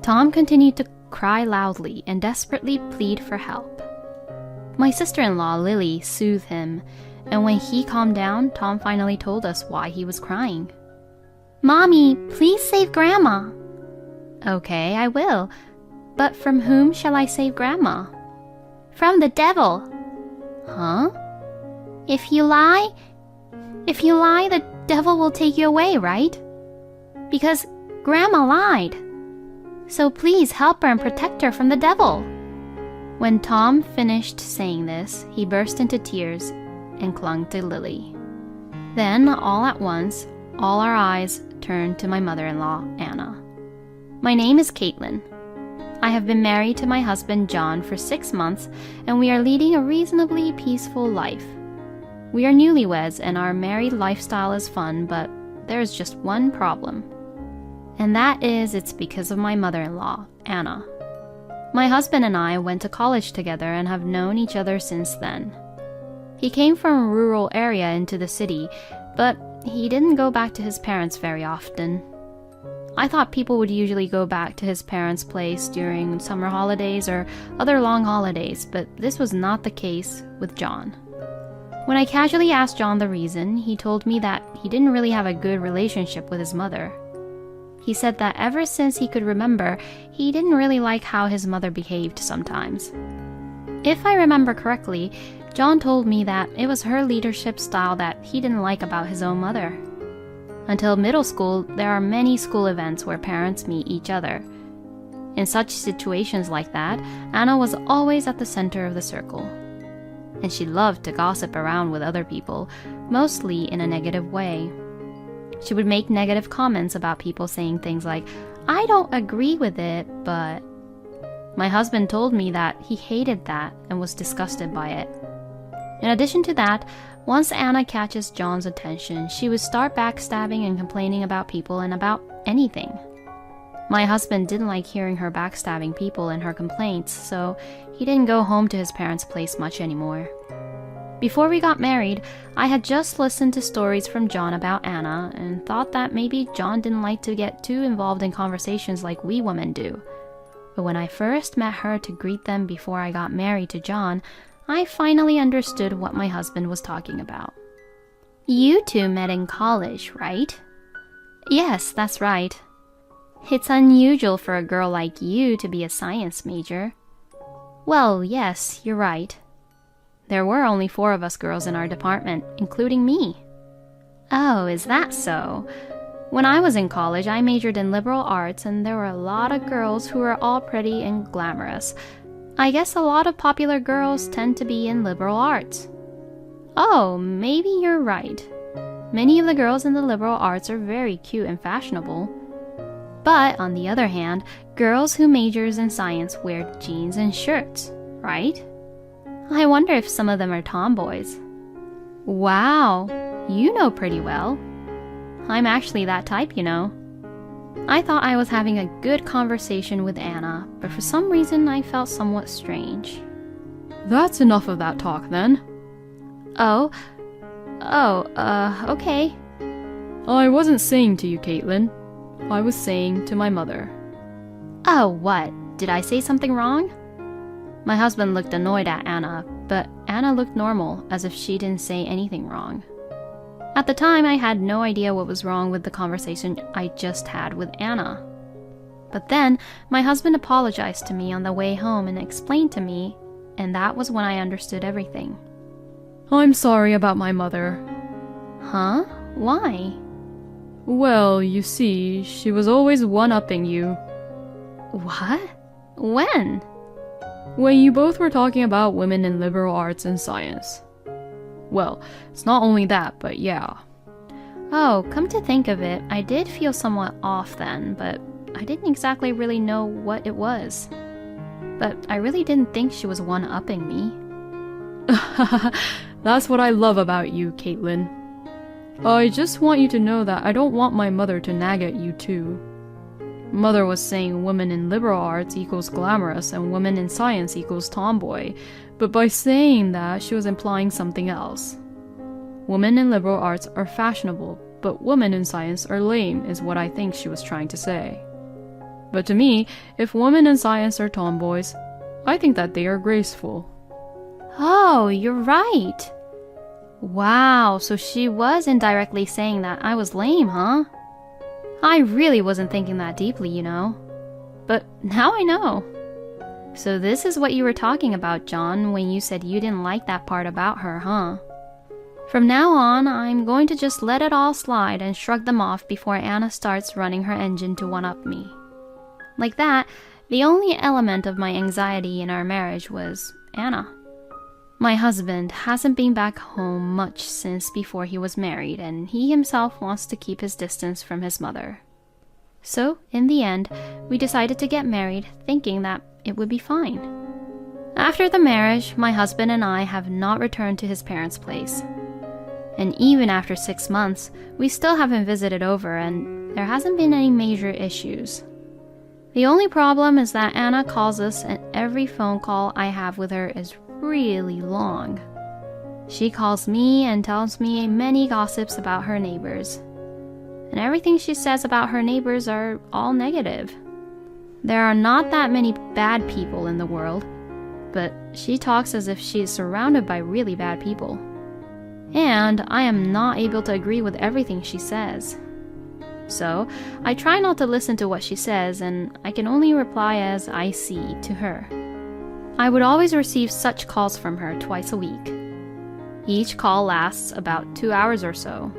Tom continued to cry loudly and desperately plead for help. My sister-in-law, Lily, soothed him, and when he calmed down, Tom finally told us why he was crying. "Mommy, please save Grandma." "Okay, I will. But from whom shall I save Grandma?" "From the devil." "Huh?" If you lie, the devil will take you away, right? Because Grandma lied. So please help her and protect her from the devil." When Tom finished saying this, he burst into tears and clung to Lily. Then, all at once, all our eyes turned to my mother-in-law, Anna. My name is Caitlin. I have been married to my husband, John, for 6 months, and we are leading a reasonably peaceful life. We are newlyweds, and our married lifestyle is fun, but there is just one problem. And that is, it's because of my mother-in-law, Anna. My husband and I went to college together and have known each other since then. He came from a rural area into the city, but he didn't go back to his parents very often. I thought people would usually go back to his parents' place during summer holidays or other long holidays, but this was not the case with John. When I casually asked John the reason, he told me that he didn't really have a good relationship with his mother. He said that ever since he could remember, he didn't really like how his mother behaved sometimes. If I remember correctly, John told me that it was her leadership style that he didn't like about his own mother. Until middle school, there are many school events where parents meet each other. In such situations like that, Anna was always at the center of the circle. And she loved to gossip around with other people, mostly in a negative way. She would make negative comments about people saying things like, "I don't agree with it, but..." My husband told me that he hated that and was disgusted by it. In addition to that, once Anna catches John's attention, she would start backstabbing and complaining about people and about anything. My husband didn't like hearing her backstabbing people and her complaints, so he didn't go home to his parents' place much anymore. Before we got married, I had just listened to stories from John about Anna and thought that maybe John didn't like to get too involved in conversations like we women do. But when I first met her to greet them before I got married to John, I finally understood what my husband was talking about. "You two met in college, right?" "Yes, that's right." "It's unusual for a girl like you to be a science major." "Well, yes, you're right. There were only 4 of us girls in our department, including me." "Oh, is that so? When I was in college, I majored in liberal arts, and there were a lot of girls who were all pretty and glamorous. I guess a lot of popular girls tend to be in liberal arts." "Oh, maybe you're right. Many of the girls in the liberal arts are very cute and fashionable. But, on the other hand, girls who majors in science wear jeans and shirts, right? I wonder if some of them are tomboys." "Wow, you know pretty well. I'm actually that type, you know." I thought I was having a good conversation with Anna, but for some reason I felt somewhat strange. "That's enough of that talk, then." Okay. "I wasn't saying to you, Caitlin. I was saying to my mother." "Oh, what? Did I say something wrong?" My husband looked annoyed at Anna, but Anna looked normal, as if she didn't say anything wrong. At the time, I had no idea what was wrong with the conversation I just had with Anna. But then, my husband apologized to me on the way home and explained to me, and that was when I understood everything. "I'm sorry about my mother." "Huh? Why?" "Well, you see, she was always one-upping you." "What? When?" "When you both were talking about women in liberal arts and science." "Well, it's not only that, but yeah." "Oh, come to think of it, I did feel somewhat off then, but I didn't exactly really know what it was. But I really didn't think she was one-upping me." "That's what I love about you, Caitlin. I just want you to know that I don't want my mother to nag at you too. Mother was saying women in liberal arts equals glamorous and women in science equals tomboy, but by saying that, she was implying something else. Women in liberal arts are fashionable, but women in science are lame, is what I think she was trying to say." But to me, if women in science are tomboys, I think that they are graceful. Oh, you're right. Wow, so she was indirectly saying that I was lame, huh? I really wasn't thinking that deeply, you know. But now I know. So this is what you were talking about, John, when you said you didn't like that part about her, huh? From now on, I'm going to just let it all slide and shrug them off before Anna starts running her engine to one-up me. Like that, the only element of my anxiety in our marriage was Anna. My husband hasn't been back home much since before he was married, and he himself wants to keep his distance from his mother. So, in the end, we decided to get married, thinking that it would be fine. After the marriage, my husband and I have not returned to his parents' place. And even after 6 months, we still haven't visited over, and there hasn't been any major issues. The only problem is that Anna calls us, and every phone call I have with her is really long. She calls me and tells me many gossips about her neighbors. And everything she says about her neighbors are all negative. There are not that many bad people in the world, but she talks as if she is surrounded by really bad people. And I am not able to agree with everything she says. So, I try not to listen to what she says, and I can only reply as I see to her. I would always receive such calls from her twice a week. Each call lasts about 2 hours or so.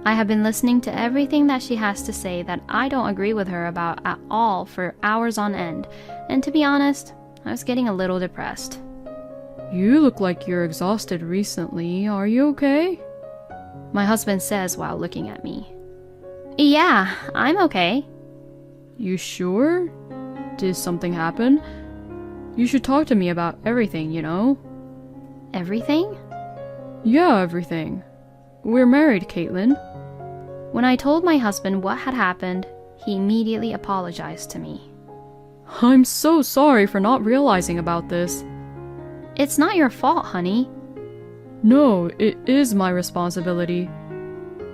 I have been listening to everything that she has to say that I don't agree with her about at all for hours on end, and to be honest, I was getting a little depressed. You look like you're exhausted recently. Are you okay? My husband says while looking at me. Yeah, I'm okay. You sure? Did something happen? You should talk to me about everything, you know? Everything? Yeah, everything. We're married, Caitlin. When I told my husband what had happened, he immediately apologized to me. I'm so sorry for not realizing about this. It's not your fault, honey. No, it is my responsibility.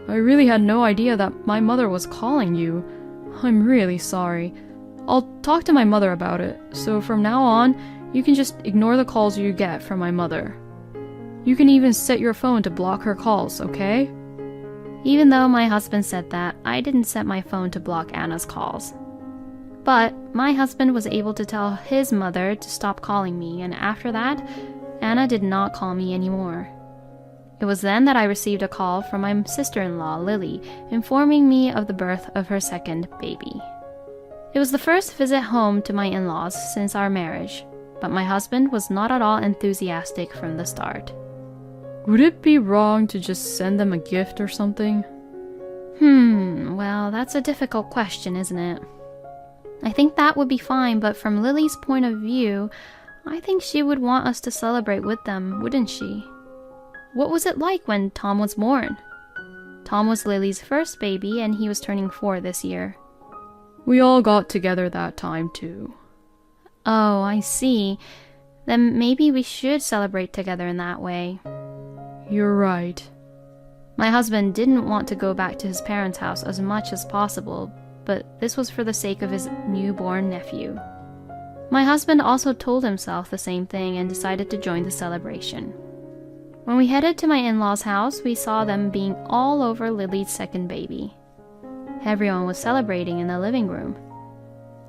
I really had no idea that my mother was calling you. I'm really sorry. I'll talk to my mother about it, so from now on, you can just ignore the calls you get from my mother. You can even set your phone to block her calls, okay? Even though my husband said that, I didn't set my phone to block Anna's calls. But my husband was able to tell his mother to stop calling me, and after that, Anna did not call me anymore. It was then that I received a call from my sister-in-law, Lily, informing me of the birth of her second baby. It was the first visit home to my in-laws since our marriage, but my husband was not at all enthusiastic from the start. Would it be wrong to just send them a gift or something? Well, that's a difficult question, isn't it? I think that would be fine, but from Lily's point of view, I think she would want us to celebrate with them, wouldn't she? What was it like when Tom was born? Tom was Lily's first baby, and he was turning 4 this year. We all got together that time, too. Oh, I see. Then maybe we should celebrate together in that way. You're right. My husband didn't want to go back to his parents' house as much as possible, but this was for the sake of his newborn nephew. My husband also told himself the same thing and decided to join the celebration. When we headed to my in-laws' house, we saw them being all over Lily's second baby. Everyone was celebrating in the living room.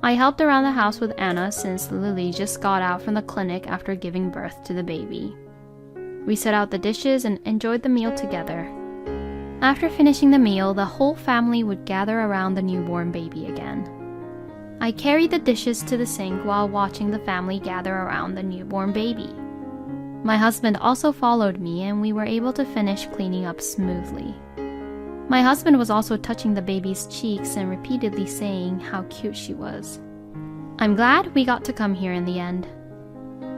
I helped around the house with Anna since Lily just got out from the clinic after giving birth to the baby. We set out the dishes and enjoyed the meal together. After finishing the meal, the whole family would gather around the newborn baby again. I carried the dishes to the sink while watching the family gather around the newborn baby. My husband also followed me, and we were able to finish cleaning up smoothly. My husband was also touching the baby's cheeks and repeatedly saying how cute she was. I'm glad we got to come here in the end.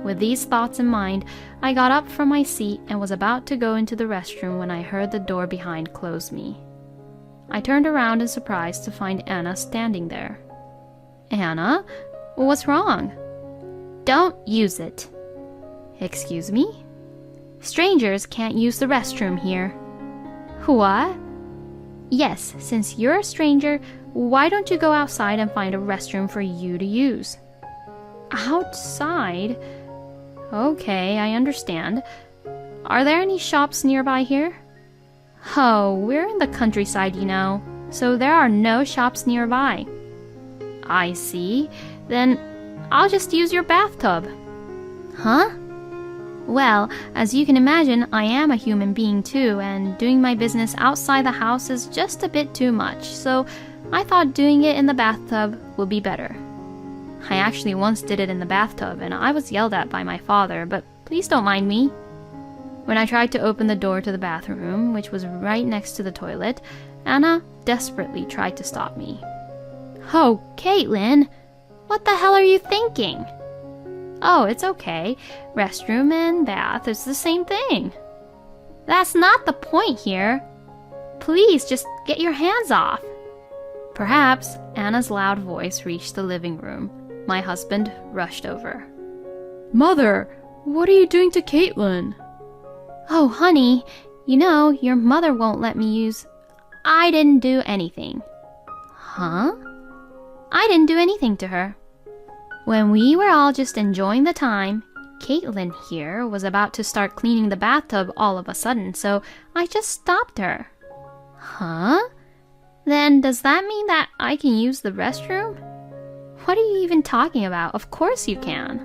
With these thoughts in mind, I got up from my seat and was about to go into the restroom when I heard the door behind close me. I turned around in surprise to find Anna standing there. Anna? What's wrong? Don't use it. Excuse me? Strangers can't use the restroom here. What? Yes, since you're a stranger, why don't you go outside and find a restroom for you to use? Outside? Okay, I understand. Are there any shops nearby here? Oh, we're in the countryside, you know, so there are no shops nearby. I see. Then I'll just use your bathtub. Huh? Well, as you can imagine, I am a human being too, and doing my business outside the house is just a bit too much, so I thought doing it in the bathtub would be better. I actually once did it in the bathtub, and I was yelled at by my father, but please don't mind me. When I tried to open the door to the bathroom, which was right next to the toilet, Anna desperately tried to stop me. Oh, Caitlin, what the hell are you thinking? Oh, it's okay. Restroom and bath is the same thing. That's not the point here. Please, just get your hands off. Perhaps Anna's loud voice reached the living room. My husband rushed over. Mother, what are you doing to Caitlin? Oh, honey, you know, your mother won't let me use... I didn't do anything. Huh? I didn't do anything to her. When we were all just enjoying the time, Caitlin here was about to start cleaning the bathtub all of a sudden, so I just stopped her. Huh? Then does that mean that I can use the restroom? What are you even talking about? Of course you can.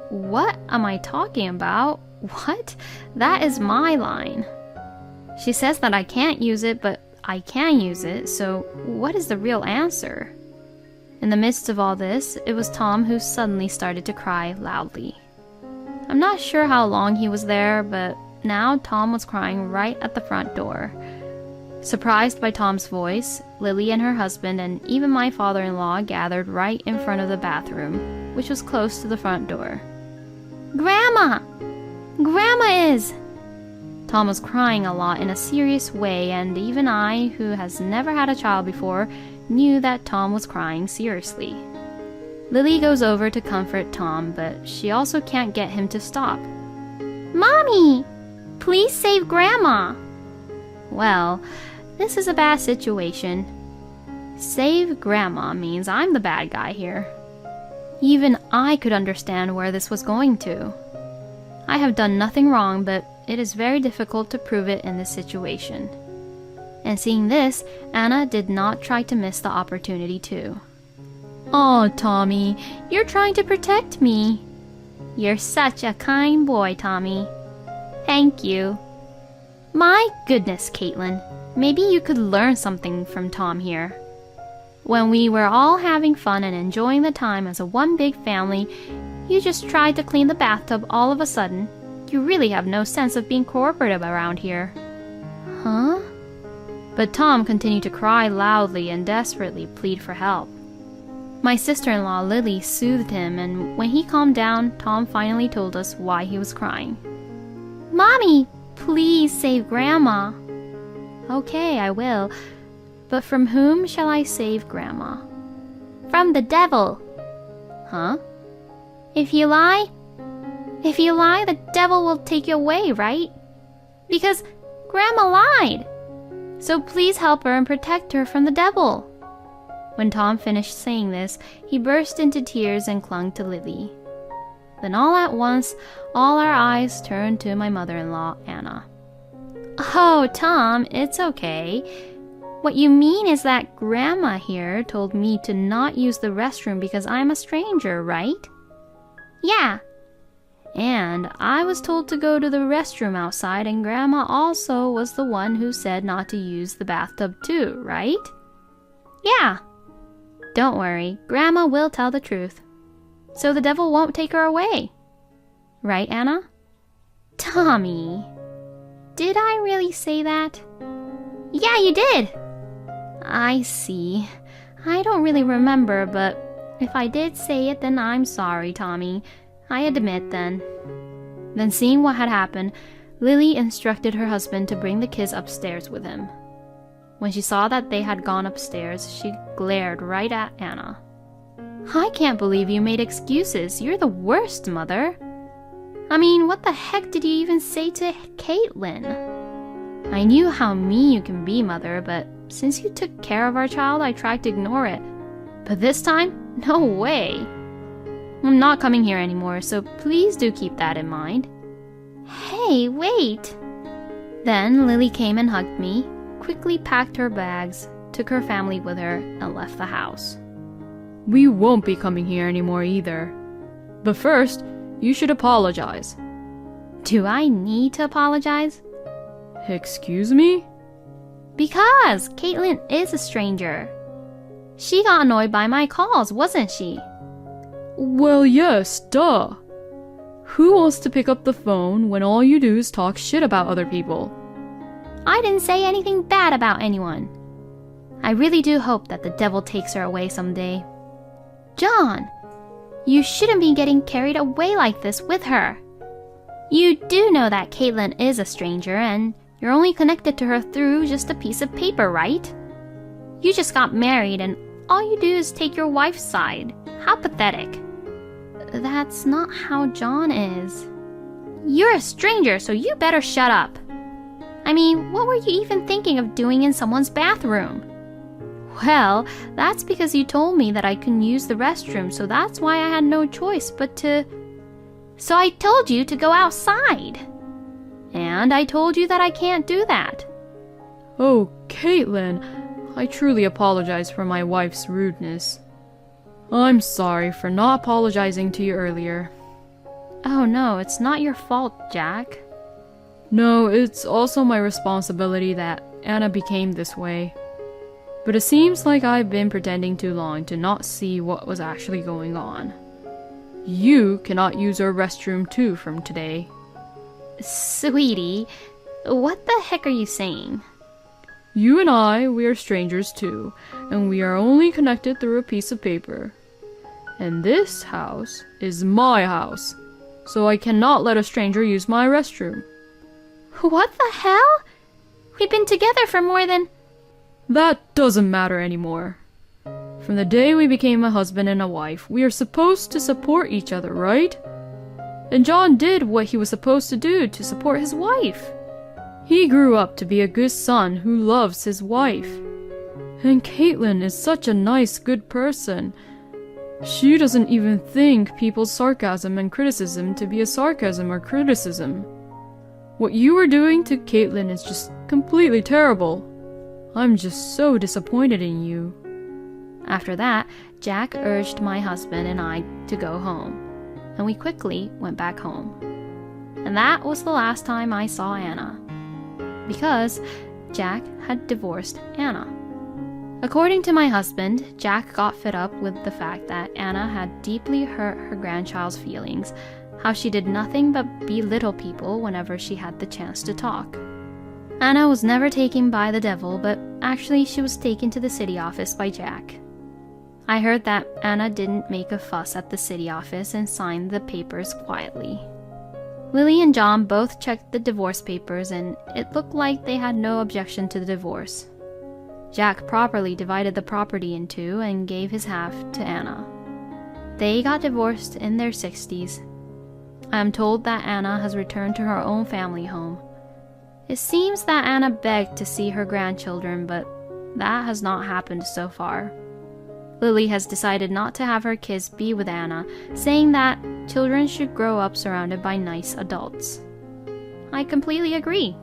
What am I talking about? What? That is my line. She says that I can't use it, but I can use it, so what is the real answer? In the midst of all this, it was Tom who suddenly started to cry loudly. I'm not sure how long he was there, but now Tom was crying right at the front door. Surprised by Tom's voice, Lily and her husband and even my father-in-law gathered right in front of the bathroom, which was close to the front door. Grandma! Grandma is! Tom was crying a lot in a serious way, and even I, who has never had a child before, knew that Tom was crying seriously. Lily goes over to comfort Tom, but she also can't get him to stop. Mommy! Please save Grandma! Well, this is a bad situation. Save Grandma means I'm the bad guy here. Even I could understand where this was going to. I have done nothing wrong, but it is very difficult to prove it in this situation. And seeing this, Anna did not try to miss the opportunity too. Aw, Tommy, you're trying to protect me. You're such a kind boy, Tommy. Thank you. My goodness, Caitlin, maybe you could learn something from Tom here. When we were all having fun and enjoying the time as a one big family, you just tried to clean the bathtub all of a sudden. You really have no sense of being cooperative around here. Huh? But Tom continued to cry loudly and desperately plead for help. My sister-in-law Lily soothed him, and when he calmed down, Tom finally told us why he was crying. Mommy, please save Grandma. Okay, I will. But from whom shall I save Grandma? From the devil. Huh? If you lie, the devil will take you away, right? Because Grandma lied. So please help her and protect her from the devil. When Tom finished saying this, he burst into tears and clung to Lily. Then all at once, all our eyes turned to my mother-in-law, Anna. Oh, Tom, it's okay. What you mean is that Grandma here told me to not use the restroom because I'm a stranger, right? Yeah. And I was told to go to the restroom outside, and Grandma also was the one who said not to use the bathtub too, right? Yeah. Don't worry, Grandma will tell the truth. So the devil won't take her away. Right, Anna? Tommy, did I really say that? Yeah, you did. I see. I don't really remember, but if I did say it, then I'm sorry, Tommy. I admit then. Then seeing what had happened, Lily instructed her husband to bring the kids upstairs with him. When she saw that they had gone upstairs, she glared right at Anna. I can't believe you made excuses. You're the worst, Mother. I mean, what the heck did you even say to Caitlin? I knew how mean you can be, Mother, but Since you took care of our child, I tried to ignore it. But this time, no way. I'm not coming here anymore, so please do keep that in mind. Hey, wait. Then Lily came and hugged me, quickly packed her bags, took her family with her, and left the house. We won't be coming here anymore either. But first, you should apologize. Do I need to apologize? Excuse me? Because Caitlin is a stranger. She got annoyed by my calls, wasn't she? Well, yes, duh. Who wants to pick up the phone when all you do is talk shit about other people? I didn't say anything bad about anyone. I really do hope that the devil takes her away someday. John, you shouldn't be getting carried away like this with her. You do know that Caitlin is a stranger and you're only connected to her through just a piece of paper, right? You just got married and all you do is take your wife's side. How pathetic. That's not how John is. You're a stranger, so you better shut up. I mean, what were you even thinking of doing in someone's bathroom? Well, that's because you told me that I couldn't use the restroom, so that's why I had no choice but to... So I told you to go outside. And I told you that I can't do that. Oh, Caitlin, I truly apologize for my wife's rudeness. I'm sorry for not apologizing to you earlier. Oh no, it's not your fault, Jack. No, it's also my responsibility that Anna became this way. But it seems like I've been pretending too long to not see what was actually going on. You cannot use our restroom too from today. Sweetie, what the heck are you saying? You and I, we are strangers too, and we are only connected through a piece of paper. And this house is my house, so I cannot let a stranger use my restroom. What the hell? We've been together for more than... That doesn't matter anymore. From the day we became a husband and a wife, we are supposed to support each other, right? And John did what he was supposed to do to support his wife. He grew up to be a good son who loves his wife. And Caitlin is such a nice, good person. She doesn't even think people's sarcasm and criticism to be a sarcasm or criticism. What you were doing to Caitlin is just completely terrible. I'm just so disappointed in you. After that, Jack urged my husband and I to go home, and we quickly went back home. And that was the last time I saw Anna, because Jack had divorced Anna. According to my husband, Jack got fed up with the fact that Anna had deeply hurt her grandchild's feelings, how she did nothing but belittle people whenever she had the chance to talk. Anna was never taken by the devil, but actually she was taken to the city office by Jack. I heard that Anna didn't make a fuss at the city office and signed the papers quietly. Lily and John both checked the divorce papers and it looked like they had no objection to the divorce. Jack properly divided the property in two and gave his half to Anna. They got divorced in their 60s. I am told that Anna has returned to her own family home. It seems that Anna begged to see her grandchildren, but that has not happened so far. Lily has decided not to have her kids be with Anna, saying that children should grow up surrounded by nice adults. I completely agree.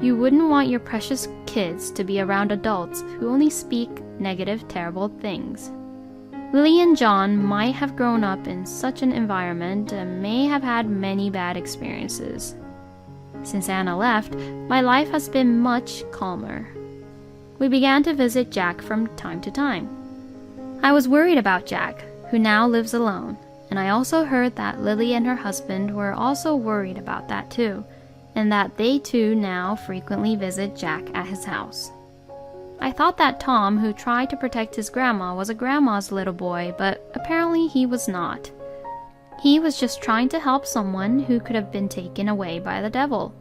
You wouldn't want your precious kids to be around adults who only speak negative, terrible things. Lily and John might have grown up in such an environment and may have had many bad experiences. Since Anna left, my life has been much calmer. We began to visit Jack from time to time. I was worried about Jack, who now lives alone, and I also heard that Lily and her husband were also worried about that too, and that they too now frequently visit Jack at his house. I thought that Tom, who tried to protect his grandma, was a grandma's little boy, but apparently he was not. He was just trying to help someone who could have been taken away by the devil.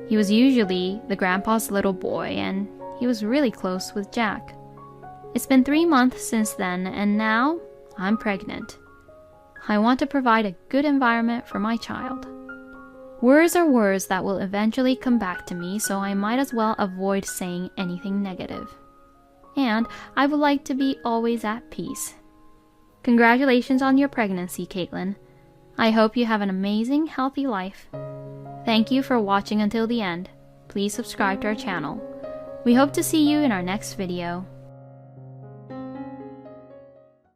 He was usually the grandpa's little boy, and he was really close with Jack. It's been 3 months since then, and now I'm pregnant. I want to provide a good environment for my child. Words are words that will eventually come back to me, so I might as well avoid saying anything negative. And I would like to be always at peace. Congratulations on your pregnancy, Caitlin. I hope you have an amazing, healthy life. Thank you for watching until the end. Please subscribe to our channel. We hope to see you in our next video.